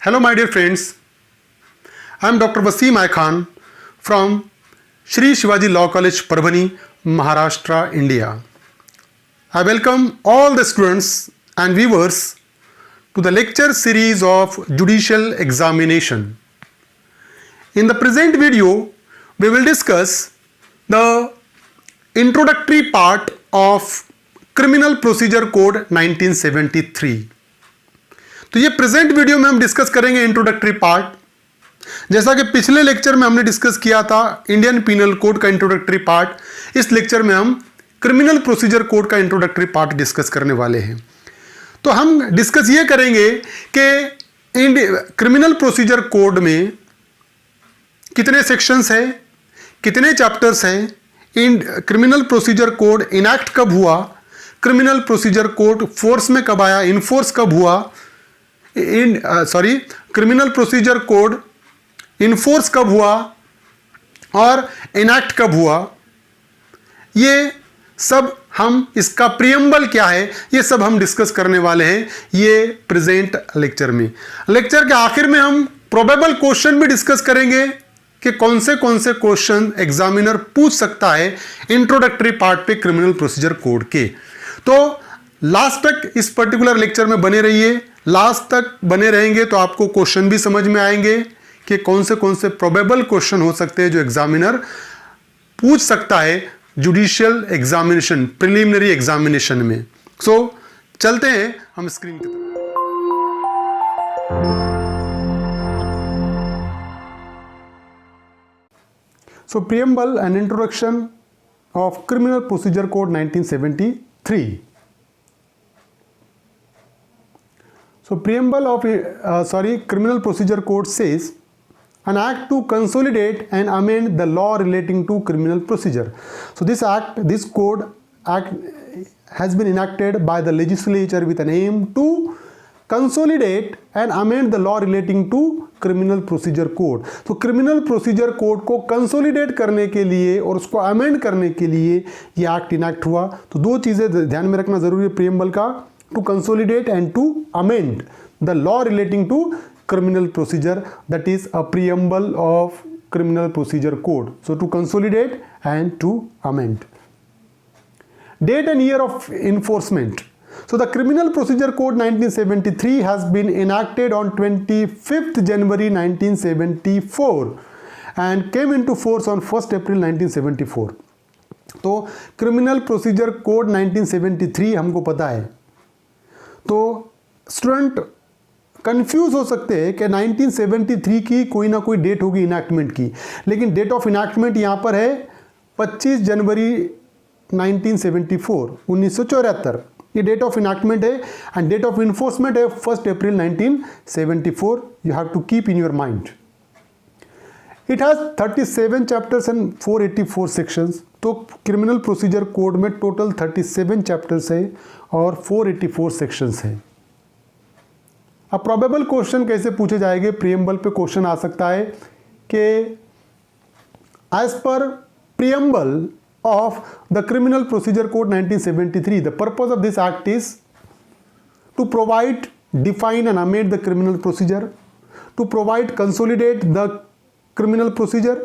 Hello my dear friends, I am Dr. Wasim I Khan from Shri Shivaji Law College, Parbhani, Maharashtra, India. I welcome all the students and viewers to the lecture series of Judicial Examination. In the present video, we will discuss the introductory part of Criminal Procedure Code 1973. तो ये present video में हम discuss करेंगे introductory part. जैसा कि पिछले lecture में हमने डिस्कस किया था इंडियन पीनल कोड का इंट्रोडक्टरी पार्ट, इस लेक्चर में हम क्रिमिनल प्रोसीजर कोड का इंट्रोडक्टरी पार्ट डिस्कस करने वाले हैं। तो हम डिस्कस ये करेंगे कि क्रिमिनल प्रोसीजर कोड में कितने सेक्शंस हैं, कितने चैप्टर्स हैं, क्रिमिनल प्रोसीजर कोड इनैक्ट कब हुआ, क्रिमिनल प्रोसीजर कोड फोर्स में कब आया, इनफोर्स कब हुआ, क्रिमिनल प्रोसीजर कोड इनफोर्स कब हुआ और इनैक्ट कब हुआ, ये सब हम, इसका प्रियम्बल क्या है, ये सब हम डिस्कस करने वाले हैं ये प्रेजेंट लेक्चर में। लेक्चर के आखिर में हम प्रोबेबल क्वेश्चन भी डिस्कस करेंगे कि कौन से क्वेश्चन एग्जामिनर पूछ सकता है इंट्रोडक्टरी पार्ट पे क्रिमिनल प्रोसीजर कोड के। तो लास्ट तक इस पर्टिकुलर लेक्चर में बने रहिए। लास्ट तक बने रहेंगे तो आपको क्वेश्चन भी समझ में आएंगे कि कौन से प्रोबेबल क्वेश्चन हो सकते हैं जो एग्जामिनर पूछ सकता है जुडिशियल एग्जामिनेशन, प्रिलिमिनरी एग्जामिनेशन में। सो चलते हैं हम स्क्रीन की तरफ। So preamble and introduction of criminal procedure code 1973. So preamble of Criminal Procedure Code says an act to consolidate and amend the law relating to criminal procedure. So this code act has been enacted by the legislature with an aim to consolidate and amend the law relating to criminal procedure code. तो criminal procedure code को consolidate करने के लिए और उसको amend करने के लिए ये एक्ट इनैक्ट हुआ। तो दो चीज़ें ध्यान में रखना ज़रूरी है प्रियम्बल का, to consolidate and to amend the law relating to criminal procedure, that is a preamble of criminal procedure code. So to consolidate and to amend. Date and year of enforcement. So the Criminal Procedure Code 1973 has been enacted on 25th January 1974 and came into force on 1st April 1974. तो criminal procedure code 1973 हमको पता है। तो student confuse हो सकते हैं कि 1973 की कोई ना कोई डेट होगी इनैक्टमेंट की, लेकिन डेट ऑफ इनैक्टमेंट यहाँ पर है 25 जनवरी 1974, 1974 ये डेट ऑफ इनैक्टमेंट है एंड डेट ऑफ इन्फोर्समेंट है 1 अप्रैल 1974. You have to keep in your mind. It has 37 chapters and 484 sections. तो क्रिमिनल प्रोसीजर कोड में टोटल 37 चैप्टर्स है और 484 सेक्शंस हैं. अब प्रोबेबल क्वेश्चन कैसे पूछे जाएंगे, प्रियम्बल पे क्वेश्चन आ सकता है कि as per preamble of the criminal procedure code 1973 the purpose of this act is to provide, define and amend the criminal procedure, to provide, consolidate the criminal procedure,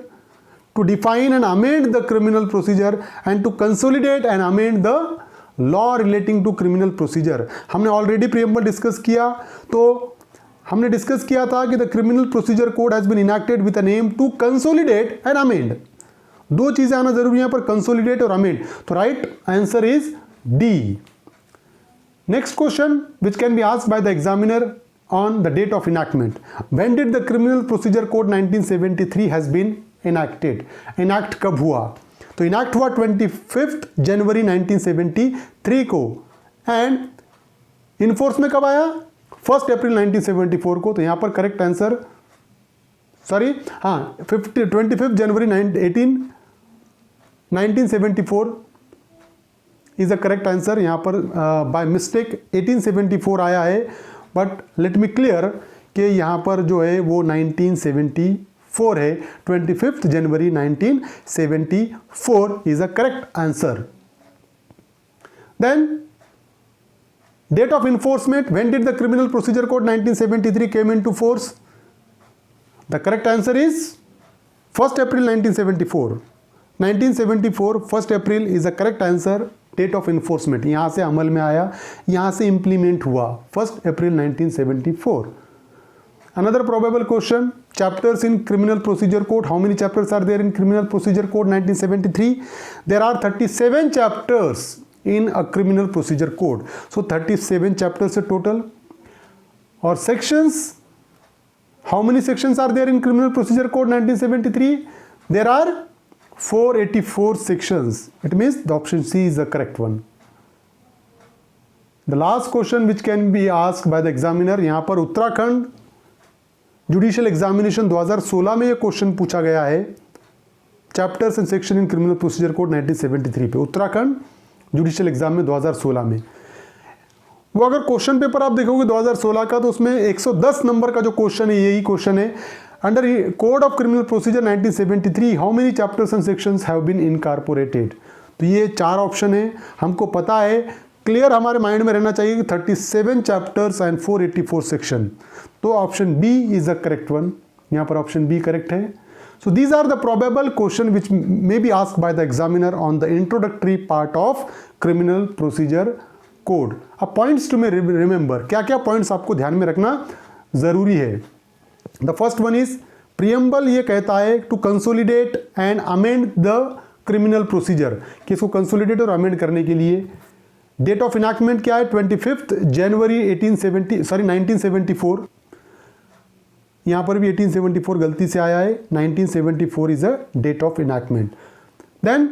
to define and amend the criminal procedure and to consolidate and amend the law relating to criminal procedure. हमने already preamble discuss किया, तो हमने discuss किया था कि the criminal procedure code has been enacted with an aim to consolidate and amend. दो चीजें आना जरूरी है यहाँ पर, कंसोलिडेट और अमेंड. तो right answer is D. Next question which can be asked by the examiner on the date of enactment. When did the Criminal Procedure Code 1973 has been enacted? enact कब हुआ? तो enact हुआ 25th जनवरी 1973 को and enforce में कब आया? 1 अप्रैल 1974 को. तो यहाँ पर correct answer, 25th January 1974 is a correct answer. यहाँ पर बाय मिस्टेक 1874 आया है, बट लेट मी क्लियर कि यहाँ पर जो है वो 1974 है. 25th January 1974 is a correct answer. Then Date of enforcement, when did the Criminal Procedure Code 1973 came into force? The correct answer is 1st April 1974. 1974 1st April is the correct answer. Date of enforcement, यहाँ से अमल में आया, यहाँ से implement हुआ 1st April 1974. Another probable question, chapters in Criminal Procedure Code. How many chapters are there in Criminal Procedure Code 1973? There are 37 chapters in a Criminal Procedure Code. So 37 chapters total. Or sections, how many sections are there in Criminal Procedure Code 1973? There are 484 sections. It means the option C is the correct one. The last question which can be asked by the examiner, यहाँ पर Uttarakhand judicial examination 2016 में ये question पूछा गया है, chapters and section in criminal procedure code 1973 पे, Uttarakhand judicial exam में 2016 में। वो अगर क्वेश्चन पेपर आप देखोगे 2016 का, तो उसमें 110 नंबर का जो क्वेश्चन है यही क्वेश्चन है। Under code of criminal procedure 1973 how many chapters and sections have been incorporated. तो ये 4 ऑप्शन है, हमको पता है, क्लियर हमारे माइंड में रहना चाहिए कि 37 चैप्टर्स एंड 484 सेक्शन। तो option B is the correct one, यहाँ पर ऑप्शन बी करेक्ट है। So these are the probable question which may be asked by the examiner on the introductory part of criminal procedure code. अब points to may remember, क्या क्या points आपको ध्यान में रखना जरूरी है। The first one is preamble, ये कहता है to consolidate and amend the criminal procedure, कि इसको कंसोलिडेट और अमेंड करने के लिए। डेट ऑफ इनैक्टमेंट क्या है? 25 जनवरी 1974। यहाँ पर भी 1874 गलती से आया है, 1974 is a date of enactment. Then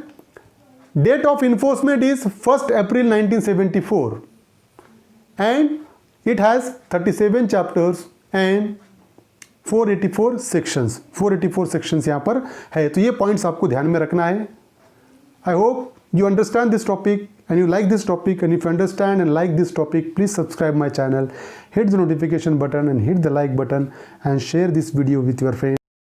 date of enforcement is 1st April 1974 and it has 37 chapters and 484 sections. 484 sections यहाँ पर है, तो ये पॉइंट्स आपको ध्यान में रखना है। I hope you understand this topic and you like this topic, and if you understand and like this topic, please subscribe my channel, hit the notification button and hit the like button and share this video with your friends.